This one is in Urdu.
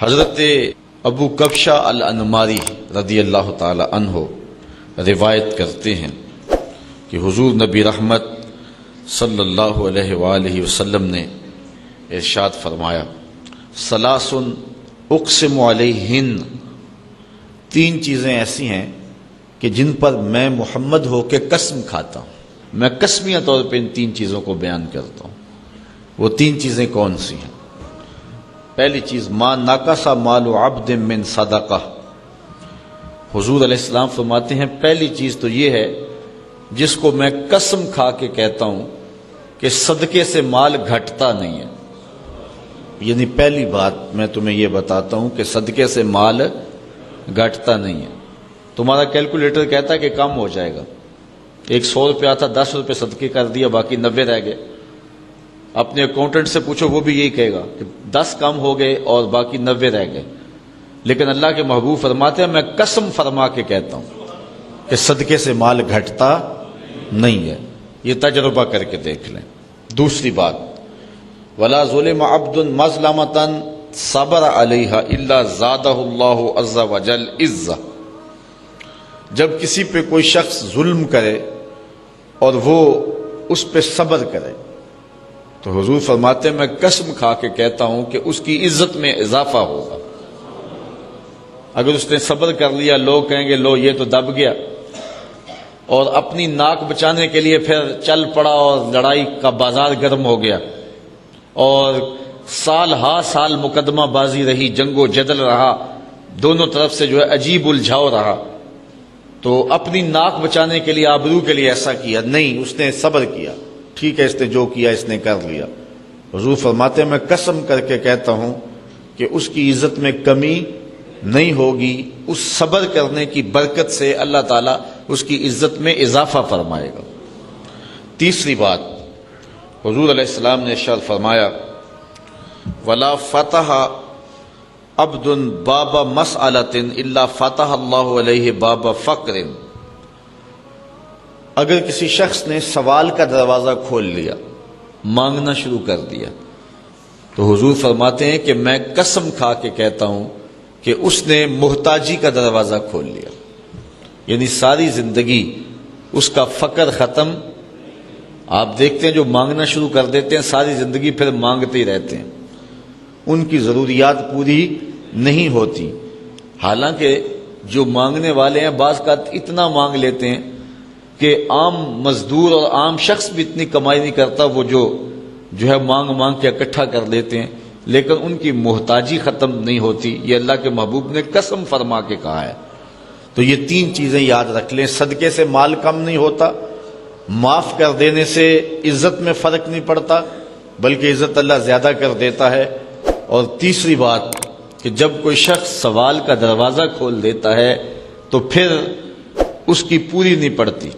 حضرت ابو کبشہ الانماری رضی اللہ تعالی عنہ روایت کرتے ہیں کہ حضور نبی رحمت صلی اللہ علیہ وآلہ وسلم نے ارشاد فرمایا، ثلاث اقسم علیہن، تین چیزیں ایسی ہیں کہ جن پر میں محمد ہو کے قسم کھاتا ہوں، میں قسمیہ طور پہ ان تین چیزوں کو بیان کرتا ہوں۔ وہ تین چیزیں کون سی ہیں؟ پہلی چیز، ما نقص مال عبد من صدقہ۔ حضور علیہ السلام فرماتے ہیں پہلی چیز تو یہ ہے جس کو میں قسم کھا کے کہتا ہوں کہ صدقے سے مال گھٹتا نہیں ہے۔ یعنی پہلی بات میں تمہیں یہ بتاتا ہوں کہ صدقے سے مال گھٹتا نہیں ہے۔ تمہارا کیلکولیٹر کہتا ہے کہ کم ہو جائے گا، 100 روپیہ تھا، 10 روپے صدقے کر دیا، باقی 90 رہ گئے۔ اپنے اکاؤنٹنٹ سے پوچھو، وہ بھی یہی کہے گا کہ 10 کم ہو گئے اور باقی 90 رہ گئے۔ لیکن اللہ کے محبوب فرماتے ہیں میں قسم فرما کے کہتا ہوں کہ صدقے سے مال گھٹتا نہیں ہے۔ یہ تجربہ کر کے دیکھ لیں۔ دوسری بات، وَلَا ظُلِمَ عَبْدٌ مَظْلَمَةً صَبَرَ عَلَيْهَا إِلَّا زَادَهُ اللَّهُ عَزَّ وَجَلَّ عِزَّةً۔ جب کسی پہ کوئی شخص ظلم کرے اور وہ اس پہ صبر کرے تو حضور فرماتے ہیں میں قسم کھا کے کہتا ہوں کہ اس کی عزت میں اضافہ ہوگا۔ اگر اس نے صبر کر لیا، لوگ کہیں گے لو یہ تو دب گیا، اور اپنی ناک بچانے کے لیے پھر چل پڑا اور لڑائی کا بازار گرم ہو گیا، اور سال ہا سال مقدمہ بازی رہی، جنگ و جدل رہا، دونوں طرف سے جو ہے عجیب الجھاؤ رہا، تو اپنی ناک بچانے کے لیے، آبرو کے لیے ایسا کیا نہیں، اس نے صبر کیا، ٹھیک ہے اس نے جو کیا اس نے کر لیا۔ حضور فرماتے ہیں میں قسم کر کے کہتا ہوں کہ اس کی عزت میں کمی نہیں ہوگی، اس صبر کرنے کی برکت سے اللہ تعالیٰ اس کی عزت میں اضافہ فرمائے گا۔ تیسری بات، حضور علیہ السلام نے ارشاد فرمایا، وَلَا فَتَحَ عَبْدٌ بَابَ مَسْأَلَةٍ إِلَّا فَتَحَ اللَّهُ عَلَيْهِ بَابَ فَقْرٍ۔ اگر کسی شخص نے سوال کا دروازہ کھول لیا، مانگنا شروع کر دیا، تو حضور فرماتے ہیں کہ میں قسم کھا کے کہتا ہوں کہ اس نے محتاجی کا دروازہ کھول لیا۔ یعنی ساری زندگی اس کا فقر ختم۔ آپ دیکھتے ہیں جو مانگنا شروع کر دیتے ہیں ساری زندگی پھر مانگتے ہی رہتے ہیں، ان کی ضروریات پوری نہیں ہوتی۔ حالانکہ جو مانگنے والے ہیں بعض کا اتنا مانگ لیتے ہیں کہ عام مزدور اور عام شخص بھی اتنی کمائی نہیں کرتا، وہ جو ہے مانگ مانگ کے اکٹھا کر لیتے ہیں، لیکن ان کی محتاجی ختم نہیں ہوتی۔ یہ اللہ کے محبوب نے قسم فرما کے کہا ہے۔ تو یہ تین چیزیں یاد رکھ لیں، صدقے سے مال کم نہیں ہوتا، معاف کر دینے سے عزت میں فرق نہیں پڑتا بلکہ عزت اللہ زیادہ کر دیتا ہے، اور تیسری بات کہ جب کوئی شخص سوال کا دروازہ کھول دیتا ہے تو پھر اس کی پوری نہیں پڑتی۔